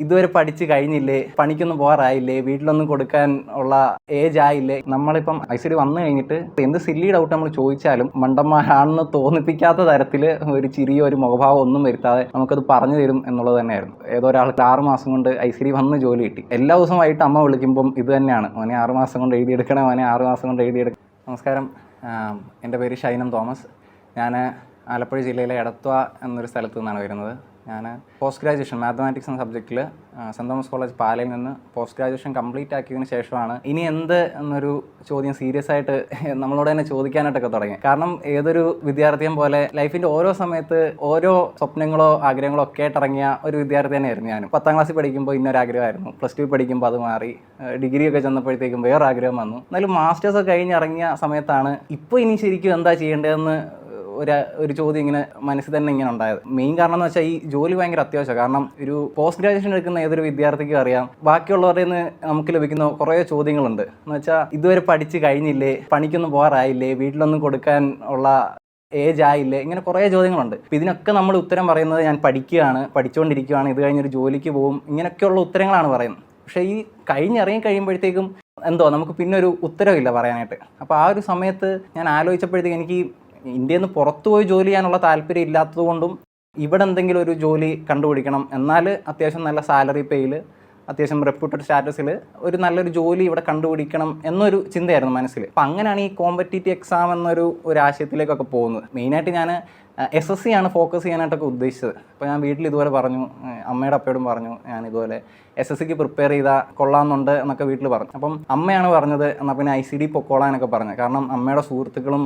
ഇതുവരെ പഠിച്ച് കഴിഞ്ഞില്ലേ, പണിക്കൊന്നും പോകാറായില്ലേ, വീട്ടിലൊന്നും കൊടുക്കാൻ ഉള്ള ഏജ് ആയില്ലേ. നമ്മളിപ്പം ഐസിഡി വന്നു കഴിഞ്ഞിട്ട് എന്ത് സില്ലി ഡൗട്ട് നമ്മൾ ചോദിച്ചാലും മണ്ടന്മാരാണെന്ന് തോന്നിപ്പിക്കാത്ത തരത്തിൽ ഒരു ചിരിയോ ഒരു മുഖഭാവം ഒന്നും വരുത്താതെ നമുക്കത് പറഞ്ഞു തരും എന്നുള്ളത് തന്നെയായിരുന്നു. ഏതോ ഒരാൾക്ക് 6 മാസം കൊണ്ട് ഐസിഡി വന്ന് ജോലി കിട്ടി. എല്ലാ ദിവസവും വൈകിട്ട് അമ്മ വിളിക്കുമ്പം ഇത് തന്നെയാണ്, മോനെ 6 മാസം കൊണ്ട് എഴുതിയെടുക്കണം, മോനെ 6 മാസം കൊണ്ട് എഴുതിയെടുക്കണം. നമസ്കാരം, എൻ്റെ പേര് ഷൈനം തോമസ്. ഞാൻ ആലപ്പുഴ ജില്ലയിലെ എടത്വ എന്നൊരു സ്ഥലത്തു നിന്നാണ് വരുന്നത്. ഞാൻ പോസ്റ്റ് ഗ്രാജുവേഷൻ മാത്തമാറ്റിക്സ് എന്ന സബ്ജക്റ്റിൽ സെൻറ് തോമസ് കോളേജ് പാലയിൽ നിന്ന് പോസ്റ്റ് ഗ്രാജുവേഷൻ കംപ്ലീറ്റ് ആക്കിയതിന് ശേഷമാണ് ഇനി എന്ത് എന്നൊരു ചോദ്യം സീരിയസ് ആയിട്ട് നമ്മളോട് തന്നെ ചോദിക്കാനായിട്ടൊക്കെ തുടങ്ങി. കാരണം ഏതൊരു വിദ്യാർത്ഥിയും പോലെ ലൈഫിൻ്റെ ഓരോ സമയത്ത് ഓരോ സ്വപ്നങ്ങളോ ആഗ്രഹങ്ങളോ ഒക്കെ ആയിട്ടിറങ്ങിയ ഒരു വിദ്യാർത്ഥി തന്നെയായിരുന്നു ഞാനും. 10ാം ക്ലാസ്സിൽ പഠിക്കുമ്പോൾ ഇന്നൊരാഗ്രഹമായിരുന്നു, +2 പഠിക്കുമ്പോൾ അത് മാറി, ഡിഗ്രി ഒക്കെ ചെന്നപ്പോഴത്തേക്കും വേറെ ആഗ്രഹം വന്നു. എന്നാലും മാസ്റ്റേഴ്സ് കഴിഞ്ഞിറങ്ങിയ സമയത്താണ് ഇപ്പോൾ ഇനി ശരിക്കും എന്താ ചെയ്യേണ്ടതെന്ന് ഒരു ചോദ്യം ഇങ്ങനെ മനസ്സിൽ തന്നെ ഇങ്ങനെ ഉണ്ടായത്. മെയിൻ കാരണം എന്ന് വെച്ചാൽ ഈ ജോലി ഭയങ്കര അത്യാവശ്യമാണ്. കാരണം ഒരു പോസ്റ്റ് ഗ്രാജുവേഷൻ എടുക്കുന്ന ഏതൊരു വിദ്യാർത്ഥിക്കും അറിയാം, ബാക്കിയുള്ളവരിൽ നിന്ന് നമുക്ക് ലഭിക്കുന്ന കുറേ ചോദ്യങ്ങളുണ്ട്. എന്ന് വെച്ചാൽ ഇതുവരെ പഠിച്ച് കഴിഞ്ഞില്ലേ, പണിക്കൊന്നും പോകാറായില്ലേ, വീട്ടിലൊന്നും കൊടുക്കാൻ ഉള്ള ഏജ് ആയില്ലേ, ഇങ്ങനെ കുറേ ചോദ്യങ്ങളുണ്ട്. അപ്പോൾ ഇതിനൊക്കെ നമ്മൾ ഉത്തരം പറയുന്നത് ഞാൻ പഠിച്ചുകൊണ്ടിരിക്കുകയാണ്, ഇത് കഴിഞ്ഞൊരു ജോലിക്ക് പോകും, ഇങ്ങനെയൊക്കെയുള്ള ഉത്തരങ്ങളാണ് പറയുന്നത്. പക്ഷേ ഈ കഴിഞ്ഞിറങ്ങി കഴിയുമ്പോഴത്തേക്കും എന്തോ നമുക്ക് പിന്നെ ഒരു ഉത്തരവില്ല പറയാനായിട്ട്. അപ്പോൾ ആ ഒരു സമയത്ത് ഞാൻ ആലോചിച്ചപ്പോഴത്തേക്കും എനിക്ക് ഇന്ത്യയിൽ നിന്ന് പുറത്തു പോയി ജോലി ചെയ്യാനുള്ള താല്പര്യം ഇല്ലാത്തത് കൊണ്ടും ഇവിടെ എന്തെങ്കിലും ഒരു ജോലി കണ്ടുപിടിക്കണം, എന്നാൽ അത്യാവശ്യം നല്ല സാലറി പേയിൽ അത്യാവശ്യം റെപ്യൂട്ടഡ് സ്റ്റാറ്റസിൽ ഒരു നല്ലൊരു ജോലി ഇവിടെ കണ്ടുപിടിക്കണം എന്നൊരു ചിന്തയായിരുന്നു മനസ്സിൽ. അപ്പം അങ്ങനെയാണ് ഈ കോമ്പറ്റീറ്റീവ് എക്സാം എന്നൊരു ആശയത്തിലേക്കൊക്കെ പോകുന്നത്. മെയിനായിട്ട് ഞാൻ SSC ആണ് ഫോക്കസ് ചെയ്യാനായിട്ടൊക്കെ ഉദ്ദേശിച്ചത്. അപ്പോൾ ഞാൻ വീട്ടിൽ ഇതുപോലെ പറഞ്ഞു, അമ്മയുടെ അപ്പയോടും പറഞ്ഞു, ഞാൻ ഇതുപോലെ SSCക്ക് പ്രിപ്പയർ ചെയ്താൽ കൊള്ളാമെന്നുണ്ട് എന്നൊക്കെ വീട്ടിൽ പറഞ്ഞു. അപ്പം അമ്മയാണ് പറഞ്ഞത് എന്നാൽ പിന്നെ ICD പൊക്കോളാനൊക്കെ പറഞ്ഞു. കാരണം അമ്മയുടെ സുഹൃത്തുക്കളും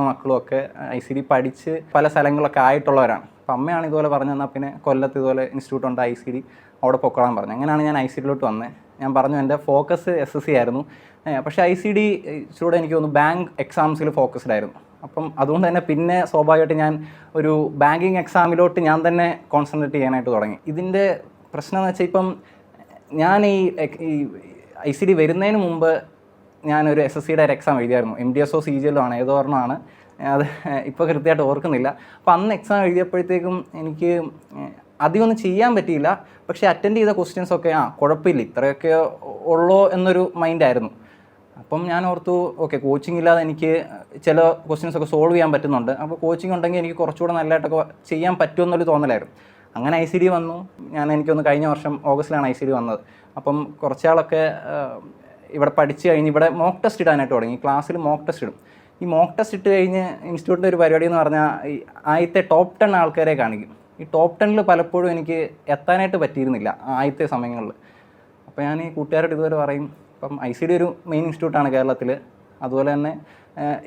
മക്കളും ഒക്കെ ICD പഠിച്ച് പല സ്ഥലങ്ങളൊക്കെ ആയിട്ടുള്ളവരാണ്. അപ്പം അമ്മയാണ് ഇതുപോലെ പറഞ്ഞത് എന്നാൽ പിന്നെ കൊല്ലത്ത് ഇതുപോലെ ഇൻസ്റ്റിറ്റ്യൂട്ട് ഉണ്ട് ICD, അവിടെ പൊക്കോളാൻ പറഞ്ഞു. അങ്ങനെയാണ് ഞാൻ ICDയിലോട്ട് വന്നത്. ഞാൻ പറഞ്ഞു എൻ്റെ ഫോക്കസ് SSC ആയിരുന്നു, പക്ഷേ ICD ഇച്ചിലൂടെ എനിക്ക് തോന്നുന്നു ബാങ്ക് എക്സാംസിൽ ഫോക്കസ്ഡ് ആയിരുന്നു. അപ്പം അതുകൊണ്ട് തന്നെ പിന്നെ സ്വാഭാവികമായിട്ട് ഞാൻ ഒരു ബാങ്കിങ് എക്സാമിലോട്ട് ഞാൻ തന്നെ കോൺസെൻട്രേറ്റ് ചെയ്യാനായിട്ട് തുടങ്ങി. ഇതിൻ്റെ പ്രശ്നം എന്ന് വെച്ചാൽ ഇപ്പം ഞാൻ ഈ ICD വരുന്നതിന് മുമ്പ് ഞാനൊരു SSCയുടെ ഒരു എക്സാം എഴുതിയായിരുന്നു. MDSO CGL ആണ്, ഏതോ ഒരെണ്ണമാണ്, അത് ഇപ്പോൾ കൃത്യമായിട്ട് ഓർക്കുന്നില്ല. അപ്പോൾ അന്ന് എക്സാം എഴുതിയപ്പോഴത്തേക്കും എനിക്ക് അധികമൊന്നും ചെയ്യാൻ പറ്റിയില്ല. പക്ഷേ അറ്റൻഡ് ചെയ്ത ക്വസ്റ്റ്യൻസൊക്കെ കുഴപ്പമില്ല, ഇത്രയൊക്കെ ഉള്ളോ എന്നൊരു മൈൻഡായിരുന്നു. അപ്പം ഞാൻ ഓർത്തു, ഓക്കെ, കോച്ചിങ് ഇല്ലാതെ എനിക്ക് ചില ക്വസ്റ്റ്യൻസൊക്കെ സോൾവ് ചെയ്യാൻ പറ്റുന്നുണ്ട്, അപ്പോൾ കോച്ചിങ് ഉണ്ടെങ്കിൽ എനിക്ക് കുറച്ചുകൂടെ നല്ലതായിട്ടൊക്കെ ചെയ്യാൻ പറ്റുമെന്നൊരു തോന്നലായിരുന്നു. അങ്ങനെ ICD വന്നു. എനിക്കൊന്ന് കഴിഞ്ഞ വർഷം ഓഗസ്റ്റിലാണ് ICD വന്നത്. അപ്പം കുറച്ചാളൊക്കെ ഇവിടെ പഠിച്ച് കഴിഞ്ഞ് ഇവിടെ മോക്ക് ടെസ്റ്റ് ഇടാനായിട്ട് തുടങ്ങി. ക്ലാസ്സിൽ മോക്ക് ടെസ്റ്റ് ഇടും. ഈ മോക്ക് ടെസ്റ്റ് ഇട്ട് കഴിഞ്ഞ് ഇൻസ്റ്റിറ്റ്യൂട്ടിൻ്റെ ഒരു പരിപാടി എന്ന് പറഞ്ഞാൽ ഈ ആദ്യത്തെ ടോപ്പ് 10 ആൾക്കാരെ കാണിക്കും. ഈ ടോപ്പ് 10 പലപ്പോഴും എനിക്ക് എത്താനായിട്ട് പറ്റിയിരുന്നില്ല ആദ്യത്തെ സമയങ്ങളിൽ. അപ്പോൾ ഞാൻ ഈ കൂട്ടുകാരോട് ഇതുവരെ പറയും, ഇപ്പം ICD ഒരു മെയിൻ ഇൻസ്റ്റിറ്റ്യൂട്ടാണ് കേരളത്തിൽ. അതുപോലെ തന്നെ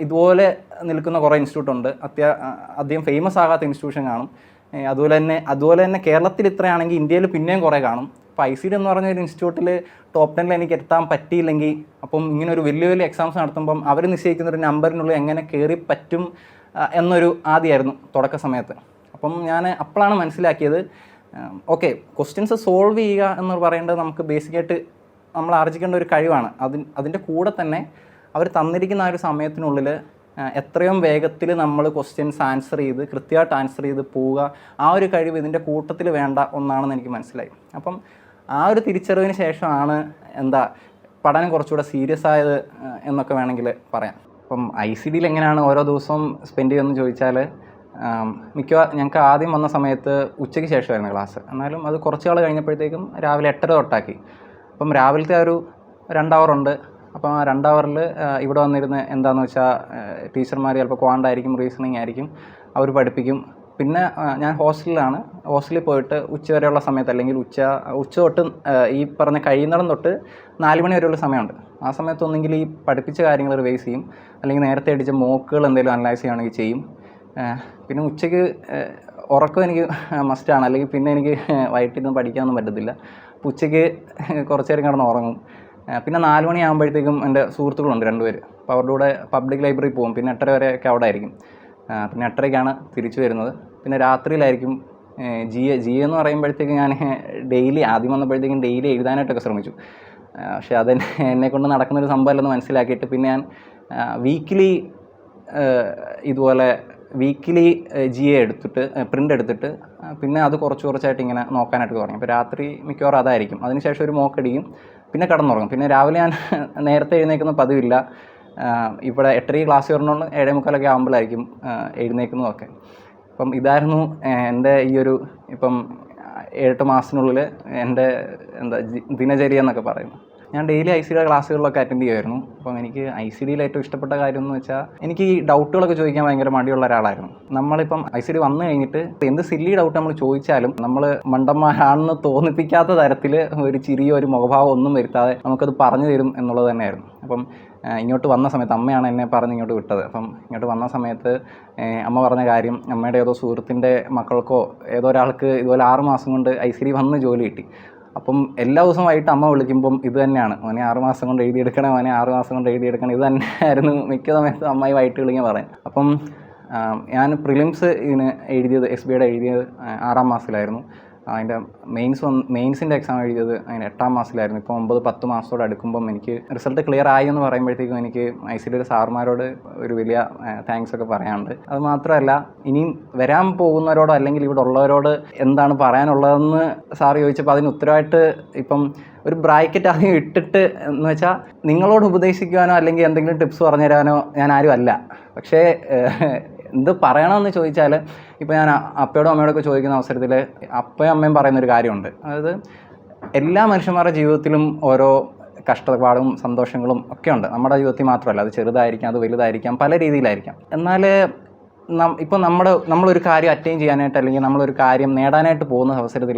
ഇതുപോലെ നിൽക്കുന്ന കുറേ ഇൻസ്റ്റിറ്റ്യൂട്ടുണ്ട്, അധികം ഫേമസ് ആകാത്ത ഇൻസ്റ്റിറ്റ്യൂഷൻ കാണും. അതുപോലെ തന്നെ കേരളത്തിൽ ഇത്രയാണെങ്കിൽ ഇന്ത്യയിൽ പിന്നെയും കുറേ കാണും. അപ്പോൾ ICD എന്ന് പറഞ്ഞ ഒരു ഇൻസ്റ്റിറ്റ്യൂട്ടിൽ ടോപ്പ് 10 എനിക്ക് എത്താൻ പറ്റിയില്ലെങ്കിൽ അപ്പം ഇങ്ങനെ ഒരു വലിയ എക്സാംസ് നടത്തുമ്പം അവർ നിശ്ചയിക്കുന്നൊരു നമ്പറിനുള്ളിൽ എങ്ങനെ കയറി പറ്റും എന്നൊരു ആദ്യമായിരുന്നു തുടക്ക സമയത്ത്. അപ്പം ഞാൻ അപ്പോഴാണ് മനസ്സിലാക്കിയത്, ഓക്കെ, ക്വസ്റ്റ്യൻസ് സോൾവ് ചെയ്യുക എന്ന് പറയുന്നത് നമുക്ക് ബേസിക്കായിട്ട് നമ്മൾ ആർജിക്കേണ്ട ഒരു കഴിവാണ്. അതിൻ്റെ കൂടെ തന്നെ അവർ തന്നിരിക്കുന്ന ആ ഒരു സമയത്തിനുള്ളിൽ എത്രയും വേഗത്തിൽ നമ്മൾ ക്വസ്റ്റ്യൻസ് കൃത്യമായിട്ട് ആൻസർ ചെയ്ത് പോവുക, ആ ഒരു കഴിവ് ഇതിൻ്റെ കൂട്ടത്തിൽ വേണ്ട ഒന്നാണെന്ന് എനിക്ക് മനസ്സിലായി. അപ്പം ആ ഒരു തിരിച്ചറിവിന് ശേഷമാണ് പഠനം കുറച്ചുകൂടെ സീരിയസ് ആയത് എന്നൊക്കെ വേണമെങ്കിൽ പറയാം. അപ്പം ICDയിൽ എങ്ങനെയാണ് ഓരോ ദിവസവും സ്പെൻഡ് ചെയ്യുമെന്ന് ചോദിച്ചാൽ, ഞങ്ങൾക്ക് ആദ്യം വന്ന സമയത്ത് ഉച്ചയ്ക്ക് ശേഷമായിരുന്നു ക്ലാസ്. എന്നാലും അത് കുറച്ച് നാൾ കഴിഞ്ഞപ്പോഴത്തേക്കും രാവിലെ 8:30 തൊട്ടാക്കി. അപ്പം രാവിലത്തെ ഒരു 2 അവറുണ്ട്. അപ്പം ആ 2 അവറിൽ ഇവിടെ വന്നിരുന്ന് എന്താണെന്ന് വെച്ചാൽ ടീച്ചർമാർ ചിലപ്പോൾ ക്വാണ്ടായിരിക്കും, റീസണിങ് ആയിരിക്കും, അവർ പഠിപ്പിക്കും. പിന്നെ ഞാൻ ഹോസ്റ്റലിൽ പോയിട്ട് ഉച്ചവരെയുള്ള സമയത്ത്, അല്ലെങ്കിൽ ഉച്ച തൊട്ട് ഈ പറഞ്ഞ കഴിയുന്നിടം തൊട്ട് 4 മണി വരെയുള്ള സമയമുണ്ട്. ആ സമയത്ത് ഒന്നെങ്കിൽ ഈ പഠിപ്പിച്ച കാര്യങ്ങൾ റിവൈസ് ചെയ്യും, അല്ലെങ്കിൽ നേരത്തെ അടിച്ച മോക്കുകൾ എന്തെങ്കിലും അനലൈസ് ചെയ്യുകയാണെങ്കിൽ ചെയ്യും. പിന്നെ ഉച്ചയ്ക്ക് ഉറക്കം എനിക്ക് മസ്റ്റാണ്, അല്ലെങ്കിൽ പിന്നെ എനിക്ക് വൈകിട്ടിരുന്ന് പഠിക്കാനൊന്നും പറ്റത്തില്ല. അപ്പോൾ ഉച്ചയ്ക്ക് കുറച്ച് നേരം കിടന്ന് ഉറങ്ങും. പിന്നെ 4 മണിയാകുമ്പോഴത്തേക്കും എൻ്റെ സുഹൃത്തുക്കളുണ്ട് 2 പേര്. അപ്പോൾ അവരുടെ കൂടെ പബ്ലിക് ലൈബ്രറി പോകും. പിന്നെ 8:30 വരെയൊക്കെ അവിടെ ആയിരിക്കും. പിന്നെ 8:30ക്കാണ് തിരിച്ചു വരുന്നത്. പിന്നെ രാത്രിയിലായിരിക്കും GA എന്ന് പറയുമ്പോഴത്തേക്കും ഞാൻ ആദ്യം വന്നപ്പോഴത്തേക്കും ഡെയിലി എഴുതാനായിട്ടൊക്കെ ശ്രമിച്ചു. പക്ഷേ എന്നെക്കൊണ്ട് നടക്കുന്നൊരു സംഭവമല്ലെന്ന് മനസ്സിലാക്കിയിട്ട് പിന്നെ ഞാൻ വീക്കിലി ഇതുപോലെ വീക്കിലി GA എടുത്തിട്ട് പ്രിൻ്റ് എടുത്തിട്ട് പിന്നെ അത് കുറച്ചായിട്ട് ഇങ്ങനെ നോക്കാനായിട്ട് തുടങ്ങി. അപ്പോൾ രാത്രി മിക്കവാറും അതായിരിക്കും. അതിനുശേഷം ഒരു മോക്കടിയും പിന്നെ കിടന്നുറങ്ങും. പിന്നെ രാവിലെ ഞാൻ നേരത്തെ എഴുന്നേൽക്കുന്ന പതിവില്ല. ഇവിടെ 8:30 ക്ലാസ് വരണോണ്ട് 7:45 ആകുമ്പോഴായിരിക്കും എഴുന്നേൽക്കുന്നതൊക്കെ. അപ്പം ഇതായിരുന്നു എൻ്റെ ഈ ഒരു ഇപ്പം 7-8 മാസത്തിനുള്ളിൽ എൻ്റെ ദിനചര്യ എന്നൊക്കെ പറയുന്നത്. ഞാൻ ഡെയിലി ICD ക്ലാസ്സുകളിലൊക്കെ അറ്റൻഡ് ചെയ്യുമായിരുന്നു. അപ്പം എനിക്ക് ICDയിൽ ഏറ്റവും ഇഷ്ടപ്പെട്ട കാര്യം എന്ന് വെച്ചാൽ എനിക്ക് ഈ ഡൗട്ടുകളൊക്കെ ചോദിക്കാൻ ഭയങ്കര മടിയുള്ള ഒരാളായിരുന്നു. നമ്മളിപ്പം ICD വന്നു കഴിഞ്ഞിട്ട് എന്ത് സില്ലി ഡൗട്ട് നമ്മൾ ചോദിച്ചാലും നമ്മൾ മണ്ടന്മാരാണെന്ന് തോന്നിപ്പിക്കാത്ത തരത്തിൽ ഒരു ചിരിയോ ഒരു മുഖഭാവം ഒന്നും വരുത്താതെ നമുക്കത് പറഞ്ഞു തരും എന്നുള്ളത് തന്നെയായിരുന്നു. അപ്പം ഇങ്ങോട്ട് വന്ന സമയത്ത് അമ്മയാണ് എന്നെ പറഞ്ഞ് ഇങ്ങോട്ട് വിട്ടത്. അപ്പം ഇങ്ങോട്ട് വന്ന സമയത്ത് അമ്മ പറഞ്ഞ കാര്യം, അമ്മയുടെ ഏതോ സുഹൃത്തിൻ്റെ മക്കൾക്കോ ഏതോ ഒരാൾക്ക് ഇതുപോലെ 6 മാസം കൊണ്ട് ICD വന്ന് ജോലി കിട്ടി. അപ്പം എല്ലാ ദിവസവും വൈകിട്ട് അമ്മ വിളിക്കുമ്പം ഇത് തന്നെയാണ്, മോനെ 6 മാസം കൊണ്ട് എഴുതിയെടുക്കണം, മോനെ 6 മാസം കൊണ്ട് എഴുതിയെടുക്കണം, ഇത് തന്നെയായിരുന്നു മിക്ക സമയത്തും അമ്മായി വൈകിട്ട് വിളിക്കാൻ പറയാം. അപ്പം ഞാൻ പ്രിലിംസ് എഴുതിയത് SBIയുടെ എഴുതിയത് 6-ാം മാസത്തിലായിരുന്നു. അതിൻ്റെ മെയിൻസിൻ്റെ എക്സാം എഴുതിയത് അതിന് 8-ാം മാസത്തിലായിരുന്നു. ഇപ്പോൾ 9-10 മാസത്തോടെ അടുക്കുമ്പം എനിക്ക് റിസൾട്ട് ക്ലിയർ ആയി എന്ന് പറയുമ്പോഴത്തേക്കും എനിക്ക് ICDയുടെ സാറുമാരോട് ഒരു വലിയ താങ്ക്സ് ഒക്കെ പറയാനുണ്ട്. അത് മാത്രമല്ല, ഇനിയും വരാൻ പോകുന്നവരോടോ അല്ലെങ്കിൽ ഇവിടെ ഉള്ളവരോട് എന്താണ് പറയാനുള്ളതെന്ന് സാറ് ചോദിച്ചപ്പോൾ അതിന് ഉത്തരവായിട്ട് ഇപ്പം ഒരു ബ്രാക്കറ്റ് ആദ്യം ഇട്ടിട്ട് എന്ന് വെച്ചാൽ നിങ്ങളോട് ഉപദേശിക്കുവാനോ അല്ലെങ്കിൽ എന്തെങ്കിലും ടിപ്സ് പറഞ്ഞു തരാനോ ഞാൻ ആരും അല്ല. പക്ഷേ എന്ത് പറയണമെന്ന് ചോദിച്ചാൽ ഇപ്പോൾ ഞാൻ അപ്പയോടും അമ്മയോടൊക്കെ ചോദിക്കുന്ന അവസരത്തിൽ അപ്പയും അമ്മയും പറയുന്നൊരു കാര്യമുണ്ട്. അതായത് എല്ലാ മനുഷ്യന്മാരുടെ ജീവിതത്തിലും ഓരോ കഷ്ടപ്പാടും സന്തോഷങ്ങളും ഒക്കെ ഉണ്ട്. നമ്മുടെ ജീവിതത്തിൽ മാത്രമല്ല, അത് ചെറുതായിരിക്കാം, അത് വലുതായിരിക്കാം, പല രീതിയിലായിരിക്കാം. എന്നാൽ ഇപ്പോൾ നമ്മളൊരു കാര്യം അറ്റൈൻ ചെയ്യാനായിട്ട് അല്ലെങ്കിൽ നമ്മളൊരു കാര്യം നേടാനായിട്ട് പോകുന്ന അവസരത്തിൽ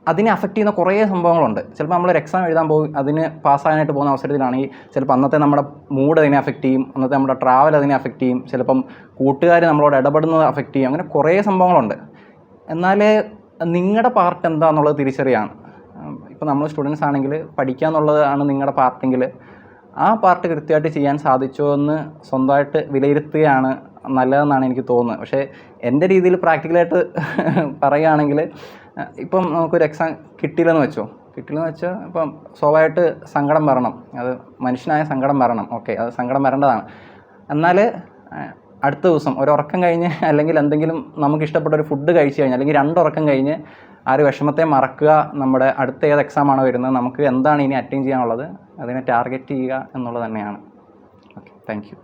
അതിനെ അഫക്റ്റ് ചെയ്യുന്ന കുറേ സംഭവങ്ങളുണ്ട്. ചിലപ്പോൾ നമ്മളൊരു എക്സാം എഴുതാൻ പോയി അതിന് പാസ്സാകാനായിട്ട് പോകുന്ന അവസരത്തിലാണെങ്കിൽ ചിലപ്പോൾ അന്നത്തെ നമ്മുടെ മൂഡ് അതിനെ അഫക്റ്റ് ചെയ്യും, അന്നത്തെ നമ്മുടെ ട്രാവൽ അതിനെ അഫക്റ്റ് ചെയ്യും, ചിലപ്പം കൂട്ടുകാർ നമ്മളോട് ഇടപെടുന്നത് അഫക്റ്റ് ചെയ്യും. അങ്ങനെ കുറേ സംഭവങ്ങളുണ്ട്. എന്നാൽ നിങ്ങളുടെ പാർട്ട് എന്താണെന്നുള്ളത് തിരിച്ചറിയാണ്. ഇപ്പോൾ നമ്മൾ സ്റ്റുഡൻസ് ആണെങ്കിൽ പഠിക്കുക എന്നുള്ളതാണ് നിങ്ങളുടെ പാർട്ടെങ്കിൽ ആ പാർട്ട് കൃത്യമായിട്ട് ചെയ്യാൻ സാധിച്ചോ എന്ന് സ്വന്തമായിട്ട് വിലയിരുത്തുകയാണ് നല്ലതെന്നാണ് എനിക്ക് തോന്നുന്നത്. പക്ഷേ എൻ്റെ രീതിയിൽ പ്രാക്ടിക്കലായിട്ട് പറയുകയാണെങ്കിൽ ഇപ്പം നമുക്കൊരു എക്സാം കിട്ടിയില്ലെന്ന് വെച്ചാൽ ഇപ്പം സ്വാഭാവികമായിട്ട് സങ്കടം വരണം. അത് മനുഷ്യനായ സങ്കടം വരണം. ഓക്കെ, അത് സങ്കടം വരേണ്ടതാണ്. എന്നാൽ അടുത്ത ദിവസം ഒരു ഉറക്കം കഴിഞ്ഞ് അല്ലെങ്കിൽ എന്തെങ്കിലും നമുക്ക് ഇഷ്ടപ്പെട്ട ഒരു ഫുഡ് കഴിച്ച് കഴിഞ്ഞ് അല്ലെങ്കിൽ 2 ഉറക്കം കഴിഞ്ഞ് ആ ഒരു വിഷമത്തെ മറക്കുക. നമ്മുടെ അടുത്ത ഏത് എക്സാമാണോ വരുന്നത്, നമുക്ക് എന്താണ് ഇനി അറ്റൈൻ ചെയ്യാനുള്ളത്, അതിനെ ടാർഗറ്റ് ചെയ്യുക എന്നുള്ളത് തന്നെയാണ്. Okay, thank you.